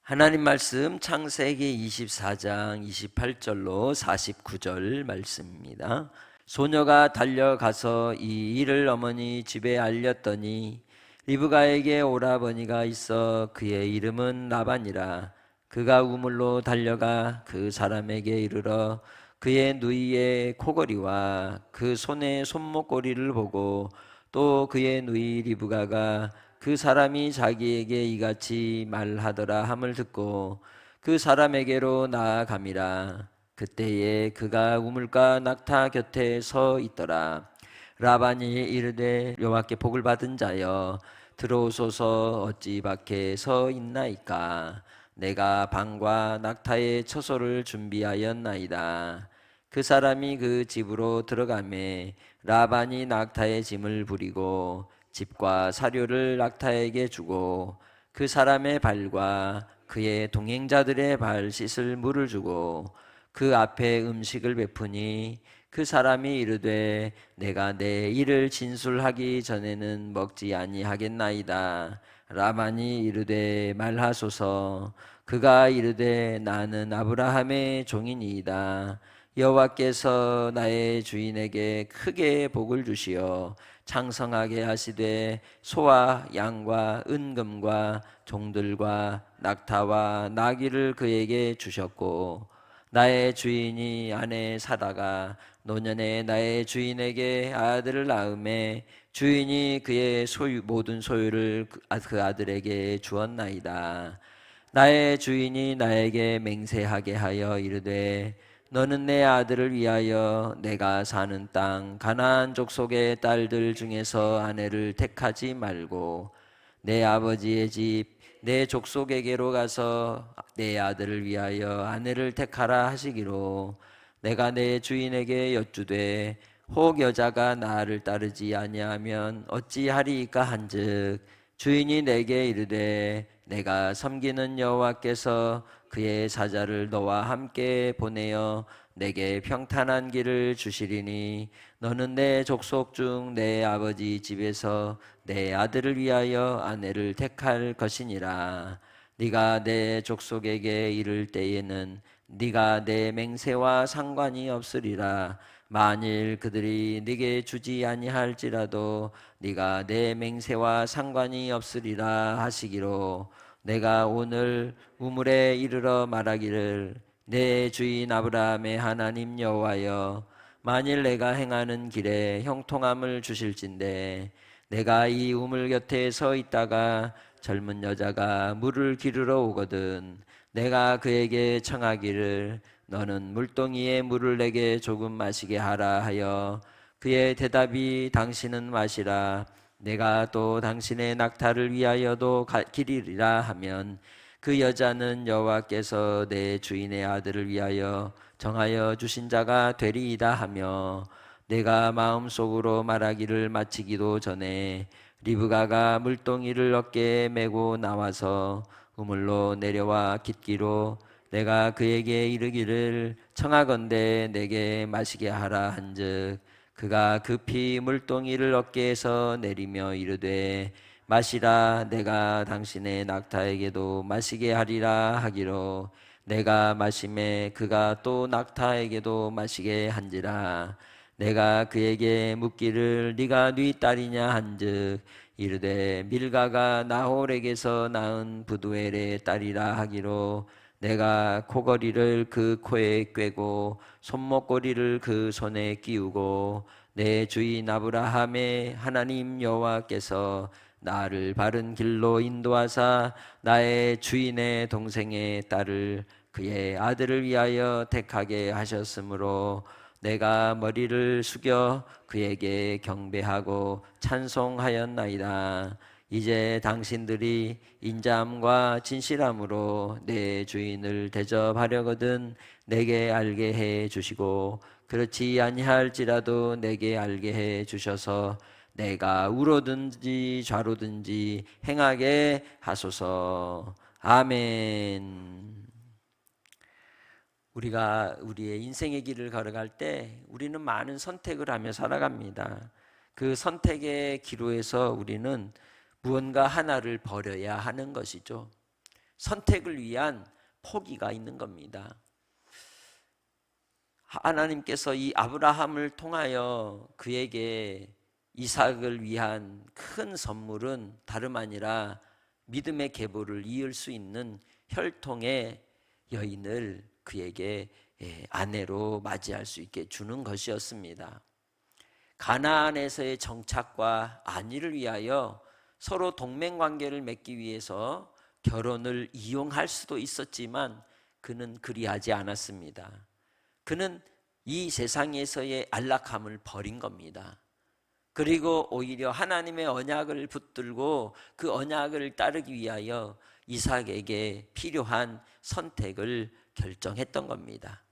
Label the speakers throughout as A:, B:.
A: 하나님 말씀 창세기 24장 28절로 49절 말씀입니다. 소녀가 달려가서 이 일을 어머니 집에 알렸더니 리브가에게 오라버니가 있어 그의 이름은 라반이라. 그가 우물로 달려가 그 사람에게 이르러 그의 누이의 코걸이와 그 손의 손목걸이를 보고 또 그의 누이 리브가가 그 사람이 자기에게 이같이 말하더라 함을 듣고 그 사람에게로 나아감이라. 그때에 그가 우물가 낙타 곁에 서 있더라. 라반이 이르되 여호와께 복을 받은 자여 들어오소서. 어찌 밖에 서 있나이까. 내가 방과 낙타의 처소를 준비하였나이다. 그 사람이 그 집으로 들어가매 라반이 낙타의 짐을 부리고 집과 사료를 낙타에게 주고 그 사람의 발과 그의 동행자들의 발 씻을 물을 주고 그 앞에 음식을 베푸니 그 사람이 이르되 내가 내 일을 진술하기 전에는 먹지 아니하겠나이다. 라반이 이르되 말하소서. 그가 이르되 나는 아브라함의 종이니이다. 여호와께서 나의 주인에게 크게 복을 주시어 창성하게 하시되 소와 양과 은금과 종들과 낙타와 나귀를 그에게 주셨고 나의 주인이 아내 사다가 노년에 나의 주인에게 아들을 낳음에 주인이 그의 모든 소유를 그 아들에게 주었나이다. 나의 주인이 나에게 맹세하게 하여 이르되 너는 내 아들을 위하여 내가 사는 땅 가나안 족속의 딸들 중에서 아내를 택하지 말고 내 아버지의 집 내 족속에게로 가서 내 아들을 위하여 아내를 택하라 하시기로 내가 내 주인에게 여쭈되 혹 여자가 나를 따르지 아니하면 어찌하리이까 한즉 주인이 내게 이르되 내가 섬기는 여호와께서 그의 사자를 너와 함께 보내어 내게 평탄한 길을 주시리니 너는 내 족속 중 내 아버지 집에서 내 아들을 위하여 아내를 택할 것이니라. 네가 내 족속에게 이를 때에는 네가 내 맹세와 상관이 없으리라. 만일 그들이 네게 주지 아니할지라도 네가 내 맹세와 상관이 없으리라 하시기로 내가 오늘 우물에 이르러 말하기를 내 주인 아브라함의 하나님 여호와여 만일 내가 행하는 길에 형통함을 주실진데 내가 이 우물 곁에 서 있다가 젊은 여자가 물을 기르러 오거든 내가 그에게 청하기를 너는 물동이에 물을 내게 조금 마시게 하라 하여 그의 대답이 당신은 마시라 내가 또 당신의 낙타를 위하여도 기리리라 하면 그 여자는 여호와께서 내 주인의 아들을 위하여 정하여 주신 자가 되리이다 하며 내가 마음속으로 말하기를 마치기도 전에 리브가가 물동이를 어깨에 메고 나와서 우물로 내려와 깃기로 내가 그에게 이르기를 청하건대 내게 마시게 하라 한즉 그가 급히 물동이를 어깨에서 내리며 이르되 마시라 내가 당신의 낙타에게도 마시게 하리라 하기로 내가 마심에 그가 또 낙타에게도 마시게 한지라 내가 그에게 묻기를 네가 네 딸이냐 한즉 이르되 밀가가 나홀에게서 낳은 부두엘의 딸이라 하기로 내가 코걸이를 그 코에 꿰고 손목걸이를 그 손에 끼우고 내 주인 아브라함의 하나님 여호와께서 나를 바른 길로 인도하사 나의 주인의 동생의 딸을 그의 아들을 위하여 택하게 하셨으므로 내가 머리를 숙여 그에게 경배하고 찬송하였나이다. 이제 당신들이 인자함과 진실함으로 내 주인을 대접하려거든 내게 알게 해 주시고 그렇지 아니할지라도 내게 알게 해 주셔서 내가 우로든지 좌로든지 행하게 하소서. 아멘. 우리가 우리의 인생의 길을 걸어갈 때 우리는 많은 선택을 하며 살아갑니다. 그 선택의 기로에서 우리는 무언가 하나를 버려야 하는 것이죠. 선택을 위한 포기가 있는 겁니다. 하나님께서 이 아브라함을 통하여 그에게 이삭을 위한 큰 선물은 다름 아니라 믿음의 계보를 이을 수 있는 혈통의 여인을 그에게 아내로 맞이할 수 있게 주는 것이었습니다. 가나안에서의 정착과 안위를 위하여 서로 동맹관계를 맺기 위해서 결혼을 이용할 수도 있었지만 그는 그리하지 않았습니다. 그는 이 세상에서의 안락함을 버린 겁니다. 그리고 오히려 하나님의 언약을 붙들고 그 언약을 따르기 위하여 이삭에게 필요한 선택을 결정했던 겁니다.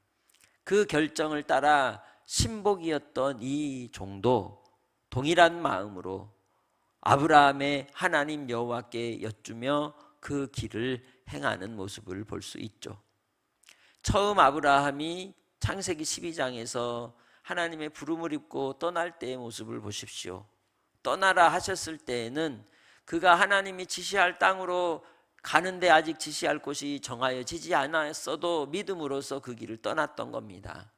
A: 그 결정을 따라 신복이었던 이 종도 동일한 마음으로 아브라함의 하나님 여호와께 여쭈며 그 길을 행하는 모습을 볼 수 있죠. 처음 아브라함이 창세기 12장에서 하나님의 부름을 입고 떠날 때의 모습을 보십시오. 떠나라 하셨을 때에는 그가 하나님이 지시할 땅으로 가는데 아직 지시할 곳이 정하여지지 않았어도 믿음으로써 그 길을 떠났던 겁니다.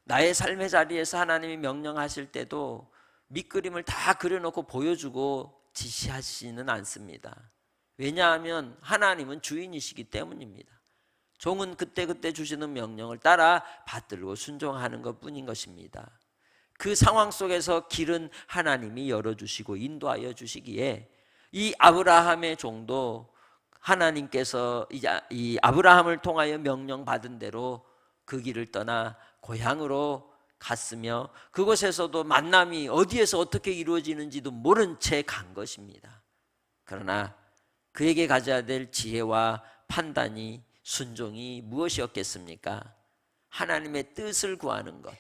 A: 나의 삶의 자리에서 하나님이 명령하실 때도 밑그림을 다 그려놓고 보여주고 지시하시지는 않습니다. 왜냐하면 하나님은 주인이시기 때문입니다. 종은 그때그때 주시는 명령을 따라 받들고 순종하는 것뿐인 것입니다. 그 상황 속에서 길은 하나님이 열어주시고 인도하여 주시기에 이 아브라함의 종도 하나님께서 이 아브라함을 통하여 명령받은 대로 그 길을 떠나 고향으로 갔으며 그곳에서도 만남이 어디에서 어떻게 이루어지는지도 모른 채 간 것입니다. 그러나 그에게 가져야 될 지혜와 판단이 순종이 무엇이었겠습니까? 하나님의 뜻을 구하는 것,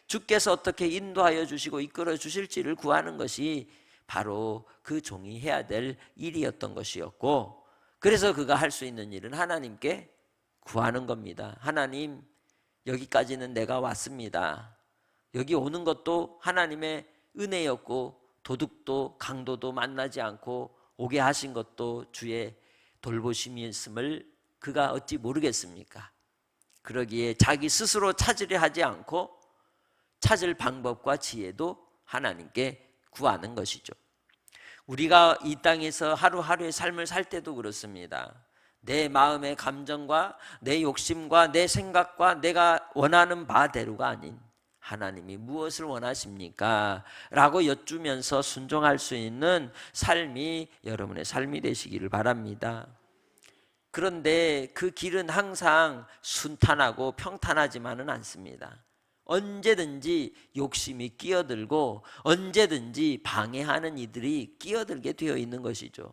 A: 주께서 어떻게 인도하여 주시고 이끌어 주실지를 구하는 것이 바로 그 종이 해야 될 일이었던 것이었고, 그래서 그가 할 수 있는 일은 하나님께 구하는 겁니다. 하나님, 여기까지는 내가 왔습니다. 여기 오는 것도 하나님의 은혜였고 도둑도 강도도 만나지 않고 오게 하신 것도 주의 돌보심이었음을 그가 어찌 모르겠습니까? 그러기에 자기 스스로 찾으려 하지 않고 찾을 방법과 지혜도 하나님께 구하는 것이죠. 우리가 이 땅에서 하루하루의 삶을 살 때도 그렇습니다. 내 마음의 감정과 내 욕심과 내 생각과 내가 원하는 바대로가 아닌 하나님이 무엇을 원하십니까? 라고 여쭈면서 순종할 수 있는 삶이 여러분의 삶이 되시기를 바랍니다. 그런데 그 길은 항상 순탄하고 평탄하지만은 않습니다. 언제든지 욕심이 끼어들고 언제든지 방해하는 이들이 끼어들게 되어 있는 것이죠.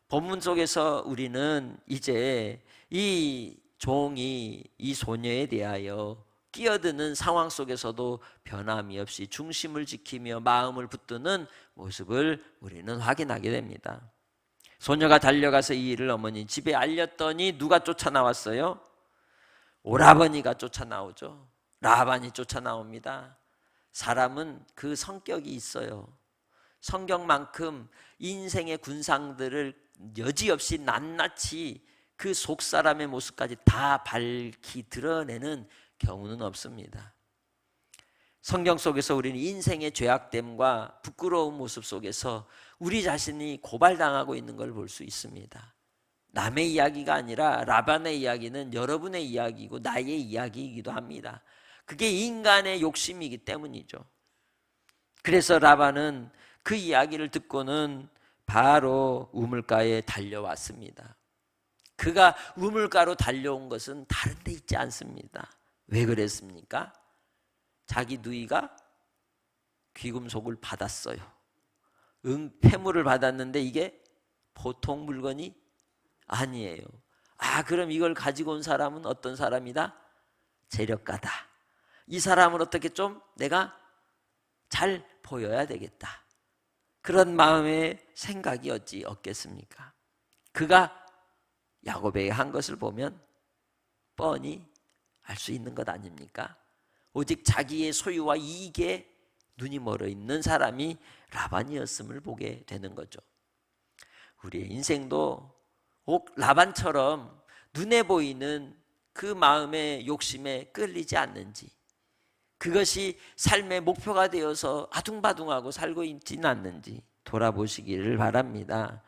A: 본문 속에서 우리는 이제 이 종이 이 소녀에 대하여 끼어드는 상황 속에서도 변함이 없이 중심을 지키며 마음을 붙드는 모습을 우리는 확인하게 됩니다. 소녀가 달려가서 이 일을 어머니 집에 알렸더니 누가 쫓아나왔어요? 오라버니가 쫓아나오죠. 라반이 쫓아나옵니다. 사람은 그 성격이 있어요. 성경만큼 인생의 군상들을 여지없이 낱낱이 그 속사람의 모습까지 다 밝히 드러내는 경우는 없습니다. 성경 속에서 우리는 인생의 죄악됨과 부끄러운 모습 속에서 우리 자신이 고발당하고 있는 걸 볼 수 있습니다. 남의 이야기가 아니라 라반의 이야기는 여러분의 이야기이고 나의 이야기이기도 합니다. 그게 인간의 욕심이기 때문이죠. 그래서 라반은 그 이야기를 듣고는 바로 우물가에 달려왔습니다. 그가 우물가로 달려온 것은 다른 데 있지 않습니다. 왜 그랬습니까? 자기 누이가 귀금속을 받았어요. 폐물을 받았는데 이게 보통 물건이 아니에요. 그럼 이걸 가지고 온 사람은 어떤 사람이다? 재력가다. 이 사람을 어떻게 좀 내가 잘 보여야 되겠다. 그런 마음의 생각이 어찌 없겠습니까? 그가 야곱에게 한 것을 보면 뻔히 알 수 있는 것 아닙니까? 오직 자기의 소유와 이익에 눈이 멀어 있는 사람이 라반이었음을 보게 되는 거죠. 우리의 인생도 라반처럼 눈에 보이는 그 마음의 욕심에 끌리지 않는지, 그것이 삶의 목표가 되어서 아둥바둥하고 살고 있지는 않는지 돌아보시기를 바랍니다.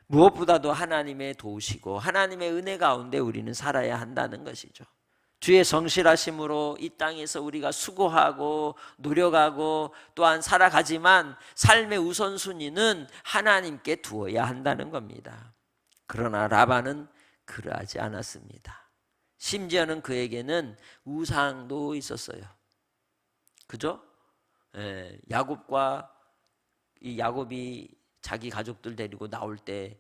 A: 무엇보다도 하나님의 도우시고 하나님의 은혜 가운데 우리는 살아야 한다는 것이죠. 주의 성실하심으로 이 땅에서 우리가 수고하고 노력하고 또한 살아가지만 삶의 우선순위는 하나님께 두어야 한다는 겁니다. 그러나 라반은 그러하지 않았습니다. 심지어는 그에게는 우상도 있었어요. 그죠? 야곱이 자기 가족들 데리고 나올 때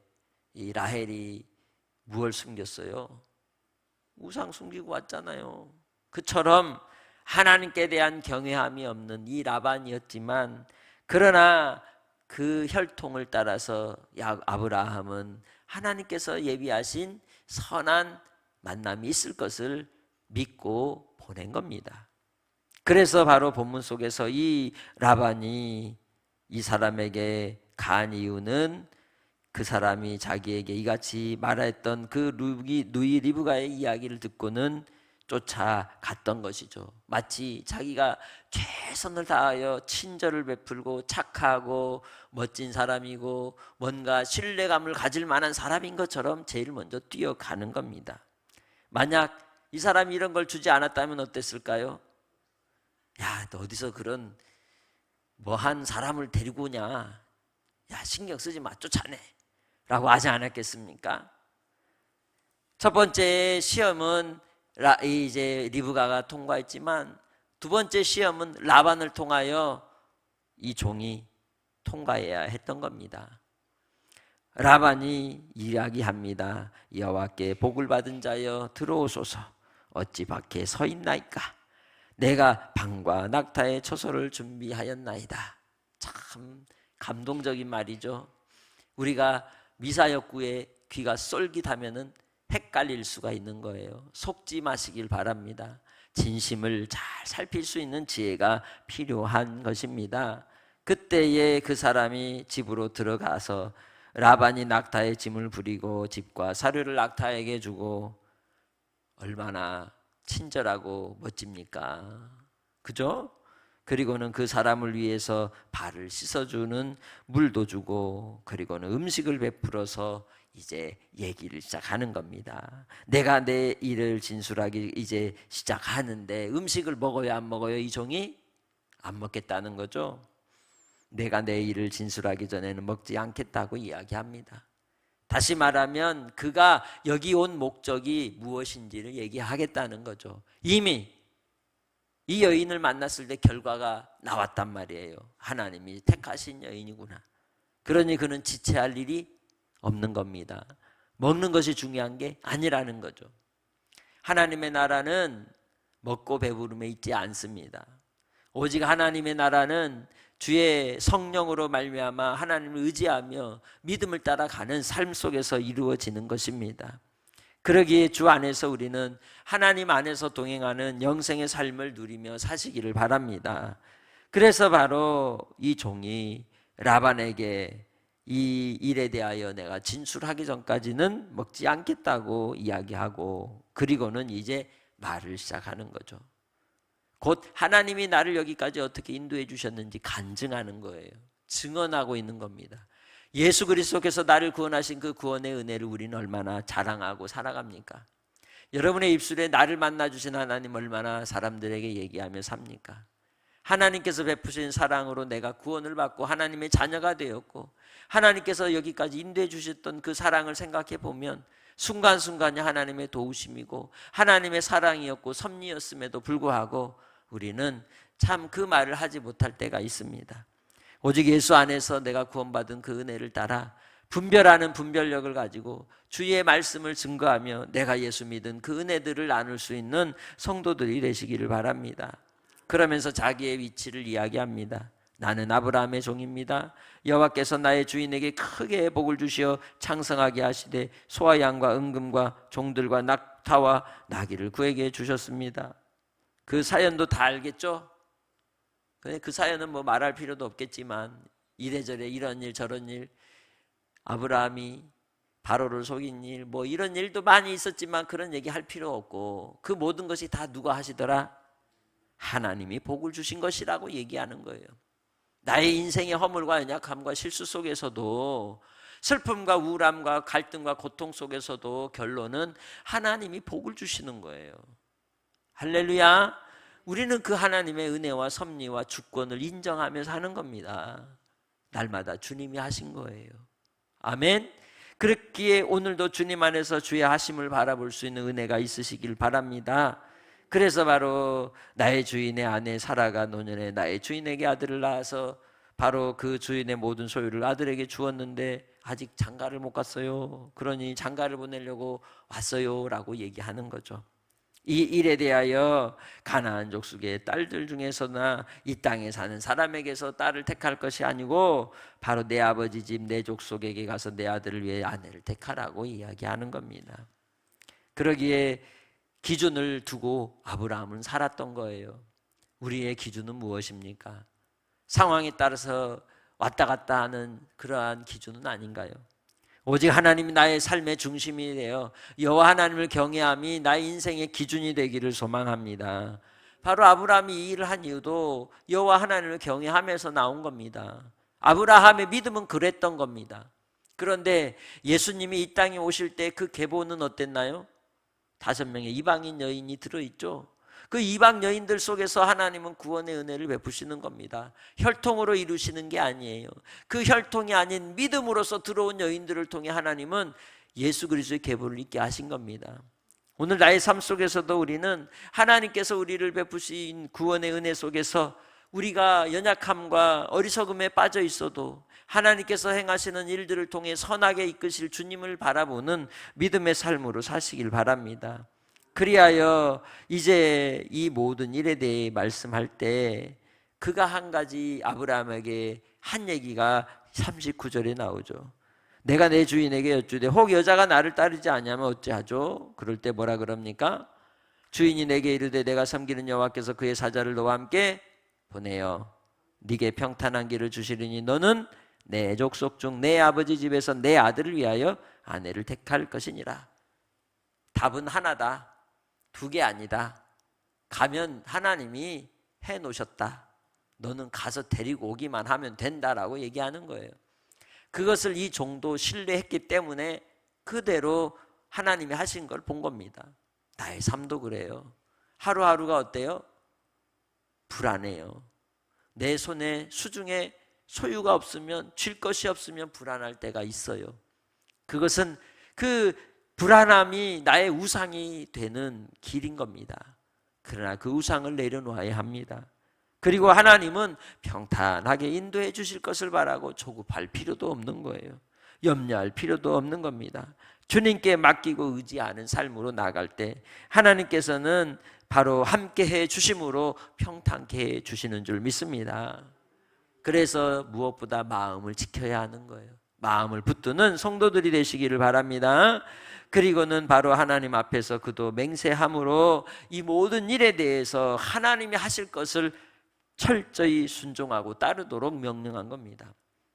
A: 이 라헬이 무엇을 숨겼어요? 우상 숨기고 왔잖아요. 그처럼 하나님께 대한 경외함이 없는 이 라반이었지만, 그러나 그 혈통을 따라서 아브라함은 하나님께서 예비하신 선한 만남이 있을 것을 믿고 보낸 겁니다. 그래서 바로 본문 속에서 이 라반이 이 사람에게 간 이유는 그 사람이 자기에게 이같이 말했던 그 누이 리브가의 이야기를 듣고는 쫓아갔던 것이죠. 마치 자기가 최선을 다하여 친절을 베풀고 착하고 멋진 사람이고 뭔가 신뢰감을 가질 만한 사람인 것처럼 제일 먼저 뛰어가는 겁니다. 만약 이 사람이 이런 걸 주지 않았다면 어땠을까요? 야, 너 어디서 그런 뭐한 사람을 데리고 오냐? 야, 신경 쓰지 마, 쫓아내 라고 하지 않았겠습니까? 첫 번째 시험은 이제 리브가가 통과했지만, 두 번째 시험은 라반을 통하여 이 종이 통과해야 했던 겁니다. 라반이 이야기합니다. 여호와께 복을 받은 자여 들어오소서. 어찌 밖에 서 있나이까? 내가 방과 낙타의 처소를 준비하였나이다. 참 감동적인 말이죠. 우리가 미사역구에 귀가 쏠깃하면은 헷갈릴 수가 있는 거예요. 속지 마시길 바랍니다. 진심을 잘 살필 수 있는 지혜가 필요한 것입니다. 그때에 그 사람이 집으로 들어가서 라반이 낙타의 짐을 부리고 집과 사료를 낙타에게 주고, 얼마나 친절하고 멋집니까? 그죠? 그리고는 그 사람을 위해서 발을 씻어주는 물도 주고, 그리고는 음식을 베풀어서 이제 얘기를 시작하는 겁니다. 내가 내 일을 진술하기 이제 시작하는데 음식을 먹어요, 안 먹어요? 이 종이 안 먹겠다는 거죠. 내가 내 일을 진술하기 전에는 먹지 않겠다고 이야기합니다. 다시 말하면 그가 여기 온 목적이 무엇인지를 얘기하겠다는 거죠. 이미 이 여인을 만났을 때 결과가 나왔단 말이에요. 하나님이 택하신 여인이구나. 그러니 그는 지체할 일이 없는 겁니다. 먹는 것이 중요한 게 아니라는 거죠. 하나님의 나라는 먹고 배부름에 있지 않습니다. 오직 하나님의 나라는 주의 성령으로 말미암아 하나님을 의지하며 믿음을 따라가는 삶 속에서 이루어지는 것입니다. 그러기에 주 안에서 우리는 하나님 안에서 동행하는 영생의 삶을 누리며 사시기를 바랍니다. 그래서 바로 이 종이 라반에게 이 일에 대하여 내가 진술하기 전까지는 먹지 않겠다고 이야기하고, 그리고는 이제 말을 시작하는 거죠. 곧 하나님이 나를 여기까지 어떻게 인도해 주셨는지 간증하는 거예요. 증언하고 있는 겁니다. 예수 그리스도께서 나를 구원하신 그 구원의 은혜를 우리는 얼마나 자랑하고 살아갑니까? 여러분의 입술에 나를 만나주신 하나님 얼마나 사람들에게 얘기하며 삽니까? 하나님께서 베푸신 사랑으로 내가 구원을 받고 하나님의 자녀가 되었고, 하나님께서 여기까지 인도해 주셨던 그 사랑을 생각해 보면 순간순간이 하나님의 도우심이고 하나님의 사랑이었고 섭리였음에도 불구하고 우리는 참 그 말을 하지 못할 때가 있습니다. 오직 예수 안에서 내가 구원받은 그 은혜를 따라 분별하는 분별력을 가지고 주의 말씀을 증거하며 내가 예수 믿은 그 은혜들을 나눌 수 있는 성도들이 되시기를 바랍니다. 그러면서 자기의 위치를 이야기합니다. 나는 아브라함의 종입니다. 여호와께서 나의 주인에게 크게 복을 주시어 창성하게 하시되 소와 양과 은금과 종들과 낙타와 나귀를 그에게 주셨습니다. 그 사연도 다 알겠죠? 그 사연은 뭐 말할 필요도 없겠지만 이래저래 이런 일 저런 일, 아브라함이 바로를 속인 일, 뭐 이런 일도 많이 있었지만 그런 얘기 할 필요 없고, 그 모든 것이 다 누가 하시더라? 하나님이 복을 주신 것이라고 얘기하는 거예요. 나의 인생의 허물과 연약함과 실수 속에서도, 슬픔과 우울함과 갈등과 고통 속에서도 결론은 하나님이 복을 주시는 거예요. 할렐루야. 우리는 그 하나님의 은혜와 섭리와 주권을 인정하면서 하는 겁니다. 날마다 주님이 하신 거예요. 아멘. 그렇기에 오늘도 주님 안에서 주의 하심을 바라볼 수 있는 은혜가 있으시길 바랍니다. 그래서 바로 나의 주인의 아내 사라가 노년에 나의 주인에게 아들을 낳아서 바로 그 주인의 모든 소유를 아들에게 주었는데 아직 장가를 못 갔어요. 그러니 장가를 보내려고 왔어요 라고 얘기하는 거죠. 이 일에 대하여 가나안 족속의 딸들 중에서나 이 땅에 사는 사람에게서 딸을 택할 것이 아니고 바로 내 아버지 집 내 족속에게 가서 내 아들을 위해 아내를 택하라고 이야기하는 겁니다. 그러기에 기준을 두고 아브라함은 살았던 거예요. 우리의 기준은 무엇입니까? 상황에 따라서 왔다 갔다 하는 그러한 기준은 아닌가요? 오직 하나님이 나의 삶의 중심이 되어 여호와 하나님을 경외함이 나의 인생의 기준이 되기를 소망합니다. 바로 아브라함이 이 일을 한 이유도 여호와 하나님을 경외하면서 나온 겁니다. 아브라함의 믿음은 그랬던 겁니다. 그런데 예수님이 이 땅에 오실 때 그 계보는 어땠나요? 5명의 이방인 여인이 들어있죠. 그 이방 여인들 속에서 하나님은 구원의 은혜를 베푸시는 겁니다. 혈통으로 이루시는 게 아니에요. 그 혈통이 아닌 믿음으로서 들어온 여인들을 통해 하나님은 예수 그리스도의 계보를 있게 하신 겁니다. 오늘 나의 삶 속에서도 우리는 하나님께서 우리를 베푸신 구원의 은혜 속에서 우리가 연약함과 어리석음에 빠져 있어도 하나님께서 행하시는 일들을 통해 선하게 이끄실 주님을 바라보는 믿음의 삶으로 사시길 바랍니다. 그리하여 이제 이 모든 일에 대해 말씀할 때 그가 한 가지 아브라함에게 한 얘기가 39절에 나오죠. 내가 내 주인에게 여쭈되 혹 여자가 나를 따르지 아니하면 어찌하죠? 그럴 때 뭐라 그럽니까? 주인이 내게 이르되 내가 섬기는 여호와께서 그의 사자를 너와 함께 보내어 네게 평탄한 길을 주시리니 너는 내 족속 중 내 아버지 집에서 내 아들을 위하여 아내를 택할 것이니라. 답은 하나다. 2개 아니다. 가면 하나님이 해놓으셨다. 너는 가서 데리고 오기만 하면 된다라고 얘기하는 거예요. 그것을 이 종도 신뢰했기 때문에 그대로 하나님이 하신 걸 본 겁니다. 나의 삶도 그래요. 하루하루가 어때요? 불안해요. 내 손에 수중에 소유가 없으면, 쥘 것이 없으면 불안할 때가 있어요. 그것은 그 불안함이 나의 우상이 되는 길인 겁니다. 그러나 그 우상을 내려놓아야 합니다. 그리고 하나님은 평탄하게 인도해 주실 것을 바라고 조급할 필요도 없는 거예요. 염려할 필요도 없는 겁니다. 주님께 맡기고 의지하는 삶으로 나아갈 때 하나님께서는 바로 함께 해 주심으로 평탄케 해 주시는 줄 믿습니다. 그래서 무엇보다 마음을 지켜야 하는 거예요. 마음을 붙드는 성도들이 되시기를 바랍니다. 그리고는 바로 하나님 앞에서 그도 맹세함으로 이 모든 일에 대해서 하나님이 하실 것을 철저히 순종하고 따르도록 명령한 겁니다.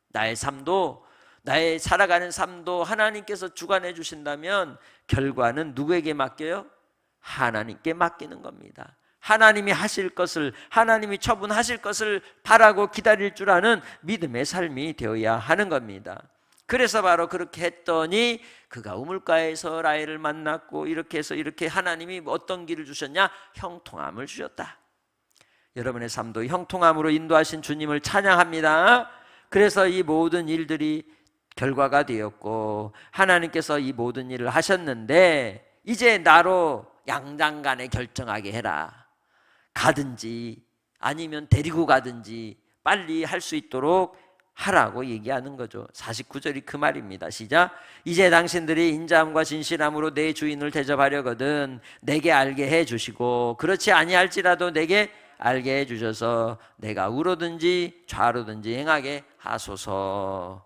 A: 나의 삶도, 나의 살아가는 삶도 하나님께서 주관해 주신다면 결과는 누구에게 맡겨요? 하나님께 맡기는 겁니다. 하나님이 하실 것을, 하나님이 처분하실 것을 바라고 기다릴 줄 아는 믿음의 삶이 되어야 하는 겁니다. 그래서 바로 그렇게 했더니 그가 우물가에서 라헬을 만났고 이렇게 해서 이렇게 하나님이 어떤 길을 주셨냐? 형통함을 주셨다. 여러분의 삶도 형통함으로 인도하신 주님을 찬양합니다. 그래서 이 모든 일들이 결과가 되었고 하나님께서 이 모든 일을 하셨는데 이제 나로 양장간에 결정하게 해라. 가든지 아니면 데리고 가든지 빨리 할 수 있도록 하라고 얘기하는 거죠. 49절이 그 말입니다. 시작. 이제 당신들이 인자함과 진실함으로 내 주인을 대접하려거든 내게 알게 해 주시고 그렇지 아니할지라도 내게 알게 해 주셔서 내가 우로든지 좌로든지 행하게 하소서.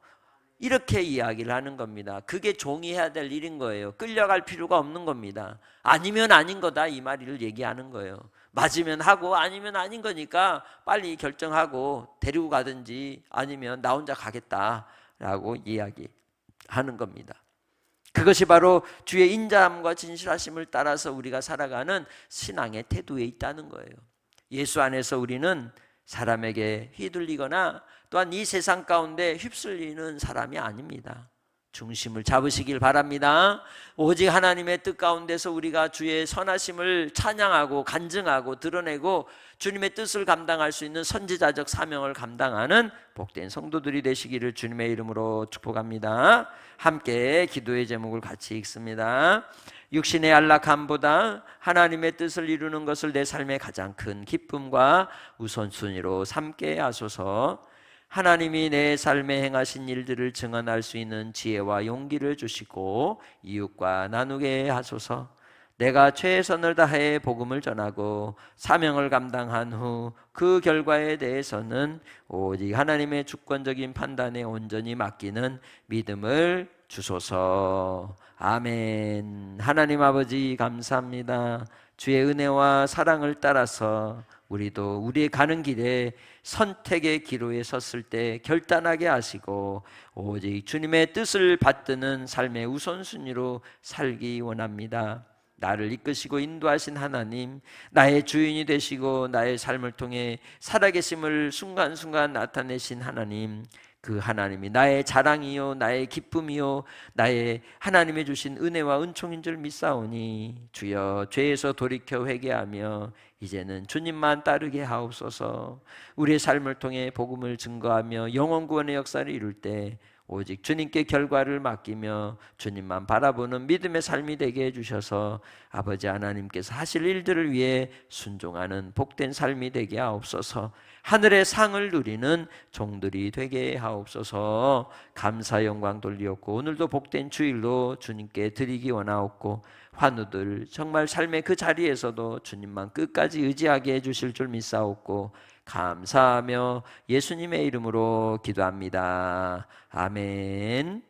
A: 이렇게 이야기를 하는 겁니다. 그게 종이 해야 될 일인 거예요. 끌려갈 필요가 없는 겁니다. 아니면 아닌 거다 이 말을 얘기하는 거예요. 맞으면 하고 아니면 아닌 거니까 빨리 결정하고 데리고 가든지 아니면 나 혼자 가겠다라고 이야기하는 겁니다. 그것이 바로 주의 인자함과 진실하심을 따라서 우리가 살아가는 신앙의 태도에 있다는 거예요. 예수 안에서 우리는 사람에게 휘둘리거나 또한 이 세상 가운데 휩쓸리는 사람이 아닙니다. 중심을 잡으시길 바랍니다. 오직 하나님의 뜻 가운데서 우리가 주의 선하심을 찬양하고 간증하고 드러내고 주님의 뜻을 감당할 수 있는 선지자적 사명을 감당하는 복된 성도들이 되시기를 주님의 이름으로 축복합니다. 함께 기도의 제목을 같이 읽습니다. 육신의 안락함보다 하나님의 뜻을 이루는 것을 내 삶의 가장 큰 기쁨과 우선순위로 삼게 하소서. 하나님이 내 삶에 행하신 일들을 증언할 수 있는 지혜와 용기를 주시고 이웃과 나누게 하소서. 내가 최선을 다해 복음을 전하고 사명을 감당한 후 그 결과에 대해서는 오직 하나님의 주권적인 판단에 온전히 맡기는 믿음을 주소서. 아멘. 하나님 아버지 감사합니다. 주의 은혜와 사랑을 따라서 우리도 우리의 가는 길에 선택의 기로에 섰을 때 결단하게 하시고 오직 주님의 뜻을 받드는 삶의 우선순위로 살기 원합니다. 나를 이끄시고 인도하신 하나님, 나의 주인이 되시고 나의 삶을 통해 살아계심을 순간순간 나타내신 하나님, 그 하나님이 나의 자랑이요 나의 기쁨이요 나의 하나님의 주신 은혜와 은총인 줄 믿사오니 주여 죄에서 돌이켜 회개하며 이제는 주님만 따르게 하옵소서. 우리의 삶을 통해 복음을 증거하며 영원 구원의 역사를 이룰 때 오직 주님께 결과를 맡기며 주님만 바라보는 믿음의 삶이 되게 해주셔서 아버지 하나님께서 하실 일들을 위해 순종하는 복된 삶이 되게 하옵소서. 하늘의 상을 누리는 종들이 되게 하옵소서. 감사 영광 돌리옵고 오늘도 복된 주일로 주님께 드리기 원하옵고 환우들 정말 삶의 그 자리에서도 주님만 끝까지 의지하게 해주실 줄 믿사옵고 감사하며 예수님의 이름으로 기도합니다. 아멘.